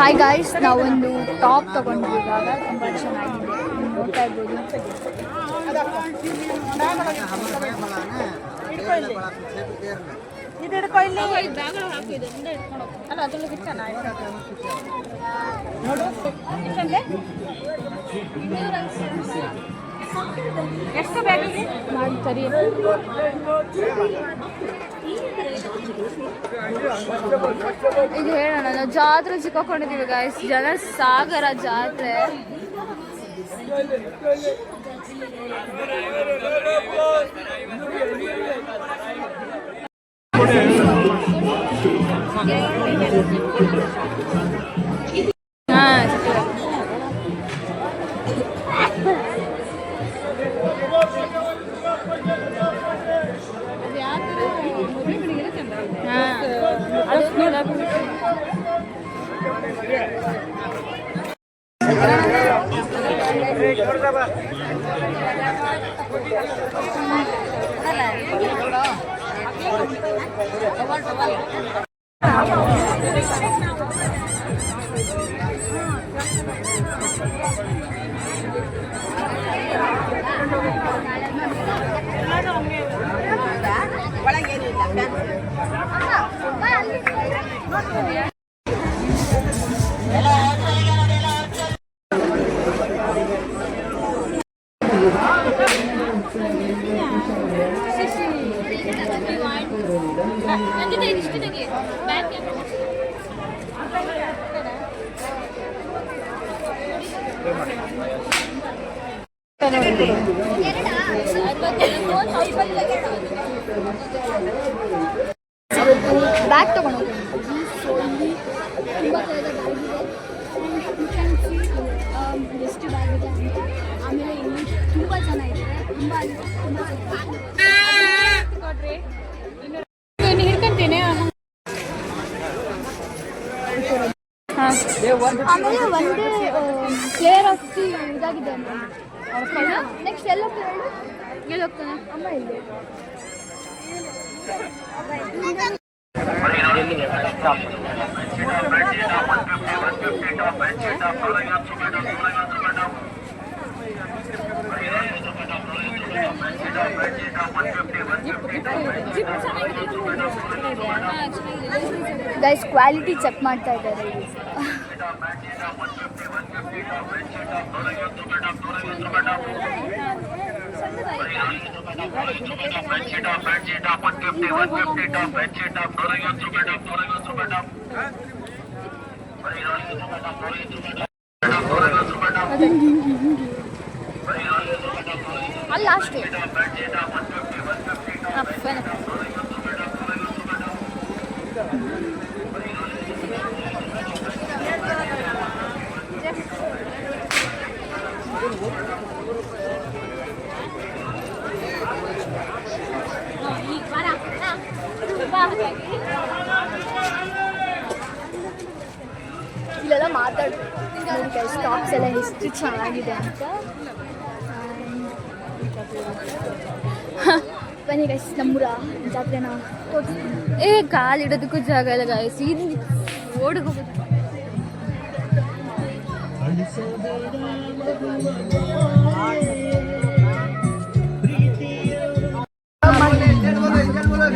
Hi guys, ನಾವೊಂದು top ತಗೊಂಡ್ವಿ ಇವಾಗ. ತುಂಬ ಚೆನ್ನಾಗಿದೆ, ನೋಡ್ತಾ ಇರ್ಬೋದು. ಎಷ್ಟು ಬ್ಯಾಗಿಗೆ ಮಾಡ್ತಾರೆ. ಇದು ಹೇಳೋಣ, ನಾವು ಜಾತ್ರೆ ಸಿಕ್ಕಾಕೊಂಡಿದ್ದೀವಿ ಗಾಯ್ಸ್. ಜನ ಸಾಗರ ಜಾತ್ರೆ. ಬ್ಯಾಗ್ ತಗೊಂಡು ಎಷ್ಟು ಬ್ಯಾಗ್ ಇದೆ ಅಂತ. ಆಮೇಲೆ ಇಂಗ್ಲೀಷ್ ತುಂಬ ಚೆನ್ನಾಗಿದೆ, ತುಂಬ ಕೊಡ್ರಿ ಹಿಡ್ಕೊಂತೀನಿ. ಆಮೇಲೆ ಒಂದೇ ಪ್ಲೇಯರ್ ಆಫ್ ದಿ ಇದಾಗಿದೆ ಅಂತ. ನೆಕ್ಸ್ಟ್ ಎಲ್ಲ ಪ್ಲೇಯರ್ ಎಲ್ಲಿ ಹೋಗ್ತಾನೆ? ಅಮ್ಮ ಇಲ್ಲಿ ಗೈಸ್ ಕ್ವಾಲಿಟಿ ಚೆಕ್ ಮಾಡ್ತಾ ಇದ್ದಾರೆ. ಅಲ್ಲಿ ಲಾಸ್ಟ್ ಇಲ್ಲೆಲ್ಲ ಮಾತಾಡ್ತಾರೆ ಸ್ಟಾಪ್ಸ್ ಎಲ್ಲ ಎಷ್ಟು ಚೆನ್ನಾಗಿದೆ ಅಂತ. ಬನ್ನಿ ಗೈಸ್, ನಮ್ಮೂರ ಜಾತ್ರೆನ ಕಾಲಿಡೋದಕ್ಕೂ ಜಾಗ ಇಲ್ಲ ಗಾಯ್ಸ್. ಇದು ಓಡಿ ಹೋಗೋದು.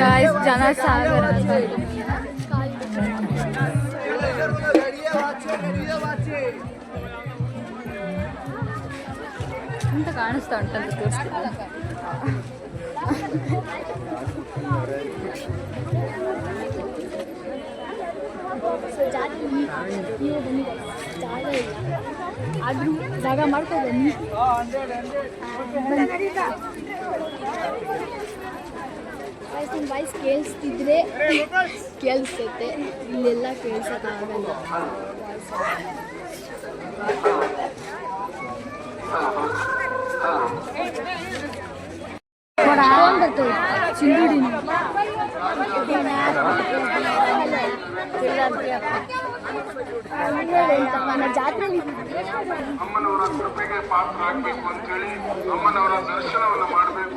ಗಾಯ್ಸ್ ಜನ ಸಾಗರ ಅಂತ ಕಾಣಿಸ್ತಾ ಉಂಟಂತ ತೋರಿಸ್ತೀನಿ. ನೀವು ಬನ್ನಿ, ಜಾಗ ಇಲ್ಲ ಆದರೂ ಜಾಗ ಮಾಡ್ಕೊ ಬನ್ನಿ. ನಿಮ್ಮ ವಾಯ್ಸ್ ಕೇಳಿಸ್ತಿದ್ರೆ ಕೇಳಿಸ್ತೈತೆ, ಇಲ್ಲೆಲ್ಲ ಕೇಳಿಸೋಕ್ಕಾಗಲ್ಲ. ಚಿಂದುಡಿ ಜಾತ್ರೆ ಅಮ್ಮನವರ ಕೃಪೆಗೆ ಪಾತ್ರ ಆಗಬೇಕು ಅಂತ ಹೇಳಿ ಅಮ್ಮನವರ ದರ್ಶನವನ್ನು ಮಾಡಬೇಕು,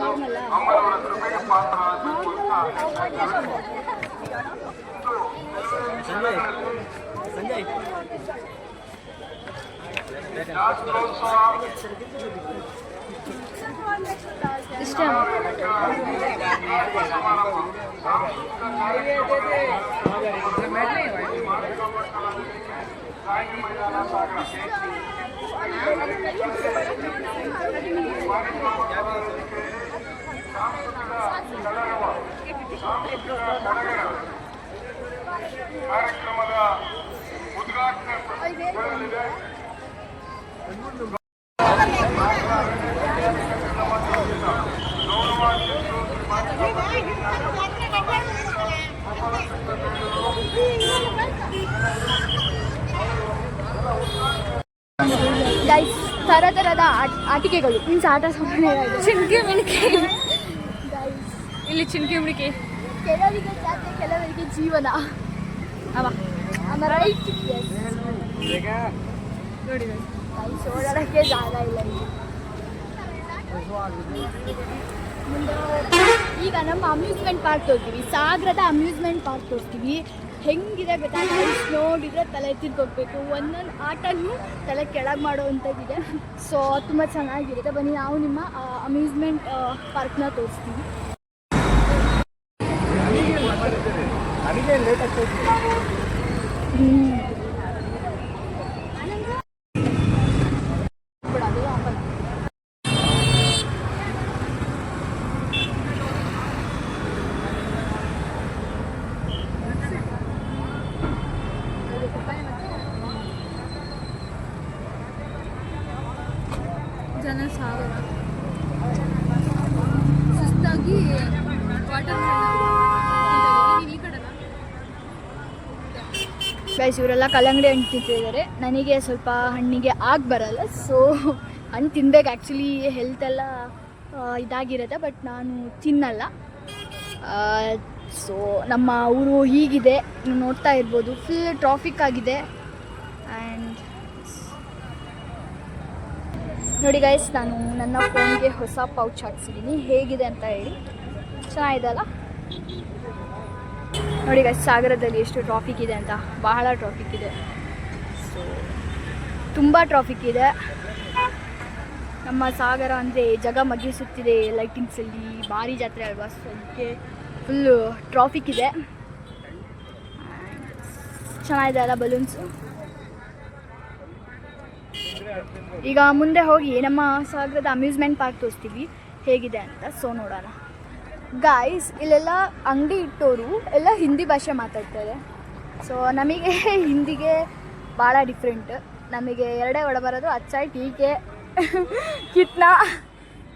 ಅಮ್ಮನವರ ಕೃಪೆಗೆ ಪಾತ್ರ ಆಗಬೇಕು ಅಂತ ಶಾಸ್ತ್ರೋತ್ಸವ ಇಷ್ಟೇ ಸಮಾರಂಭ ಸಾಹಿತ್ಯ ಮೈದಾನ ಸಾಗರ ಕಾರ್ಯಕ್ರಮದ ಉದ್ಘಾಟನೆ ಗೈಸ್ ಥರದ ಆಟಿಕೆಗಳು ಮೀನ್ಸ್ ಆಟ ಸಾಮಾನ್ಯ ಚಿನ್ಕೆ ಮಿಣಿಕೆ ಇಲ್ಲಿ ಚಿನ್ಕೆ ಮಿಣಿಕೆ ಕೆಲವರಿಗೆ ಜಾತಿ ಕೆಲವರಿಗೆ ಜೀವನ ಅವ ರೈಟ್ ನೋಡಿ ಗೈಸ್ ಓಡಾಡೋಕ್ಕೆ ಜಾಗ ಇಲ್ಲ ಇಲ್ಲಿ ಮುಂದೆ ಈಗ ನಮ್ಮ ಅಮ್ಯೂಸ್ಮೆಂಟ್ ಪಾರ್ಕ್ ತೋರ್ತೀವಿ ಸಾಗರದ ಅಮ್ಯೂಸ್ಮೆಂಟ್ ಪಾರ್ಕ್ ತೋರ್ತೀವಿ ಹೆಂಗಿದೆ ಗೊತ್ತಾ ನೋಡಿದರೆ ತಲೆ ತಿರ್ಗೋಗ್ಬೇಕು ಒಂದೊಂದು ಆಟನೂ ತಲೆ ಕೆಳಗೆ ಮಾಡೋವಂಥದ್ದಿದೆ ಸೊ ತುಂಬ ಚೆನ್ನಾಗಿರುತ್ತೆ ಬನ್ನಿ ನಾವು ನಿಮ್ಮ ಅಮ್ಯೂಸ್ಮೆಂಟ್ ಪಾರ್ಕ್ನ ತೋರಿಸ್ತೀವಿ ಜನ ಸಾಗರ ಸುಸ್ತಾಗಿ ವಾಟರ್ ಈ ಕಡೆ ಗೈಸ್ ಇವರೆಲ್ಲ ಕಲ್ಲಂಗಡಿ ಹಣ್ಣು ತಿಂತಿದ್ದಾರೆ ನನಗೆ ಸ್ವಲ್ಪ ಹಣ್ಣಿಗೆ ಆಗಿ ಬರಲ್ಲ ಸೊ ಹಣ್ಣು ತಿನ್ಬೇಕು ಆ್ಯಕ್ಚುಲಿ ಹೆಲ್ತೆಲ್ಲ ಇದಾಗಿರುತ್ತೆ ಬಟ್ ನಾನು ತಿನ್ನಲ್ಲ ಸೊ ನಮ್ಮ ಊರು ಹೀಗಿದೆ ನೀವು ನೋಡ್ತಾ ಇರ್ಬೋದು ಫುಲ್ ಟ್ರಾಫಿಕ್ ಆಗಿದೆ ಆ್ಯಂಡ್ ನೋಡಿ ಗೈಸ್ ನಾನು ನನ್ನ ಫೋನ್ಗೆ ಹೊಸ ಪೌಚ್ ಹಾಕ್ಸಿದ್ದೀನಿ ಹೇಗಿದೆ ಅಂತ ಹೇಳಿ ಚೆನ್ನಾಗಿದೆ ಅಲ್ಲ ನೋಡಿ ಗೈಸ್ ಸಾಗರದಲ್ಲಿ ಎಷ್ಟು ಟ್ರಾಫಿಕ್ ಇದೆ ಅಂತ ಬಹಳ ಟ್ರಾಫಿಕ್ ಇದೆ ಸೊ ತುಂಬ ಟ್ರಾಫಿಕ್ ಇದೆ ನಮ್ಮ ಸಾಗರ ಅಂದರೆ ಜಗಮಗಿಸುತ್ತಿದೆ ಲೈಟಿಂಗ್ಸಲ್ಲಿ ಭಾರಿ ಜಾತ್ರೆ ಅಲ್ವಾ ಸೊ ಅದಕ್ಕೆ ಫುಲ್ಲು ಟ್ರಾಫಿಕ್ ಇದೆ ಚೆನ್ನಾಗಿದೆ ಅಲ್ಲ ಬಲೂನ್ಸು ಈಗ ಮುಂದೆ ಹೋಗಿ ನಮ್ಮ ಸಾಗರದ ಅಮ್ಯೂಸ್ಮೆಂಟ್ ಪಾರ್ಕ್ ತೋರಿಸ್ತೀವಿ ಹೇಗಿದೆ ಅಂತ ಸೊ ನೋಡೋಣ ಗಾಯ್ಸ್ ಇಲ್ಲೆಲ್ಲ ಅಂಗಡಿ ಇಟ್ಟೋರು ಎಲ್ಲ ಹಿಂದಿ ಭಾಷೆ ಮಾತಾಡ್ತಾರೆ ಸೊ ನಮಗೆ ಹಿಂದಿಗೆ ಭಾಳ ಡಿಫ್ರೆಂಟ್ ನಮಗೆ ಎರಡೇ ಒಡ ಬರೋದು ಅಚ್ಚ ಟೀಕೆ ಕಿತ್ನಾ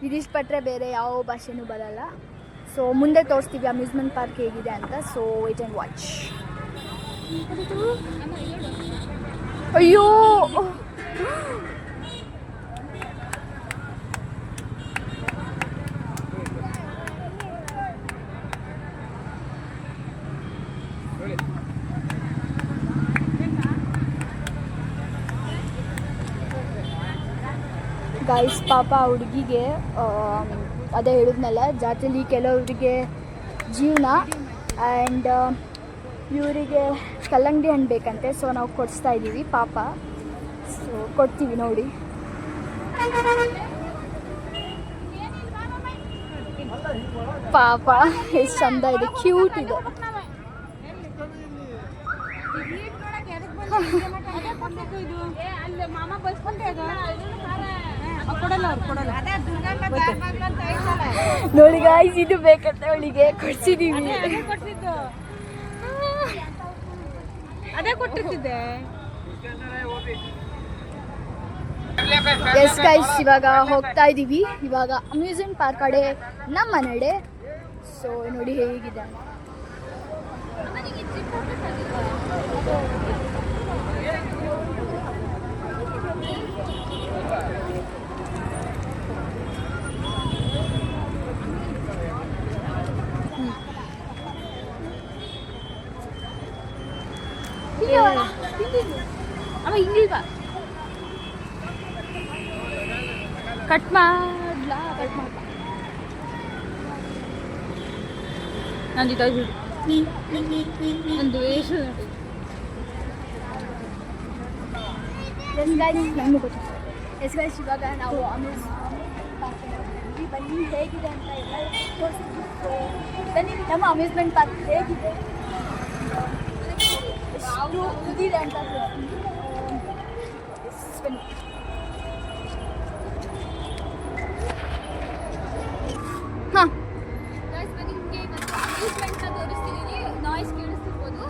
ಇದಿಷ್ಟು ಪಟ್ಟರೆ ಬೇರೆ ಯಾವ ಭಾಷೆನೂ ಬರಲ್ಲ ಸೊ ಮುಂದೆ ತೋರಿಸ್ತೀವಿ ಅಮ್ಯೂಸ್ಮೆಂಟ್ ಪಾರ್ಕ್ ಹೇಗಿದೆ ಅಂತ ಸೊ ವೇಟ್ ಆ್ಯಂಡ್ ವಾಚ್ ಅಯ್ಯೋ ಗೈಸ್ ಪಾಪ ಹುಡುಗಿಗೆ ಅದೇ ಹೇಳಿದ್ನಲ್ಲ ಜಾತಿಲಿ ಕೆಲವರಿಗೆ ಜೀವನ ಆ್ಯಂಡ್ ಇವರಿಗೆ ಕಲ್ಲಂಗಡಿ ಹಣ್ಣು ಬೇಕಂತೆ ಸೊ ನಾವು ಕೊಡಿಸ್ತಾ ಇದ್ದೀವಿ ಪಾಪ ಸೊ ಕೊಡ್ತೀವಿ ನೋಡಿ ಪಾಪ ಎಷ್ಟು ಚಂದ ಇದೆ ಕ್ಯೂಟ್ ಇದೆ ನೋಡಿ ಗಾಯ್ಸ್ ಇದು ಬೇಕಂತ ಅವಳಿಗೆ ಕೊಡ್ಸಿದೀವಿ ಅದೇ ಕೊಟ್ಟಿದ್ದೆ ಎಸ್ ಗೈಸ್ ಇವಾಗ ಹೋಗ್ತಾ ಇದ್ದೀವಿ ಇವಾಗ ಅಮ್ಯೂಸ್ಮೆಂಟ್ ಪಾರ್ಕ್ ಕಡೆ ನಮ್ಮ ನಡೆ ಸೊ ನೋಡಿ ಹೇಗಿದೆ ಅವ ಹಿಂಗಿಲ್ವಾ ಕಟ್ ಮಾಡ್ಲಾ ಕಟ್ ಮಾಡ್ಲಾ ನಂದು ಇದಾಗಿ ನಂದು ವೇಷ ನಂಗೆ ಗೊತ್ತು ಎಸ್ ಗೈಸ್, ಇವಾಗ ನಾವು ಅಮ್ಯೂಸ್ ಪಾರ್ಕ್ ಬನ್ನಿ ಹೇಗಿದೆ ಅಂತ ಎಲ್ಲ ತೋರಿಸ್ತೀವಿ. ಬನ್ನಿ ನಮ್ಮ ಅಮ್ಯೂಸ್ಮೆಂಟ್ ಪಾರ್ಕ್ ಹೇಗಿದೆ, ಎಷ್ಟು ಇದಿದೆ ಅಂತ ತೋರಿಸ್ತೀನಿ. ಬನ್ನಿ. ಹಾಂ ನಿಮಗೆ ಅಮ್ಯೂಸ್ಮೆಂಟ್ನ ತೋರಿಸ್ತಿದ್ದೀನಿ. ನಾಯ್ಸ್ ಕೇಳಿಸ್ತಿರ್ಬೋದು,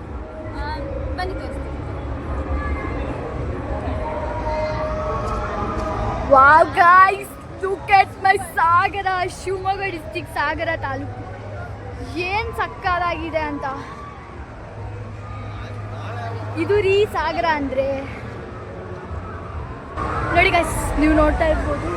ಬನ್ನಿ ತೋರಿಸ್ತೀನಿ. Wow guys, look at my Sagara, Shivamogga district Sagara taluk. ಏನು ಸಕ್ಕತ್ತಾಗಿದೆ ಅಂತ. ಇದು ರೀ ಸಾಗರ ಅಂದರೆ ನೋಡಿ ಗಾಯ್ಸ್, ನೀವು ನೋಡ್ತಾ ಇರ್ಬೋದು.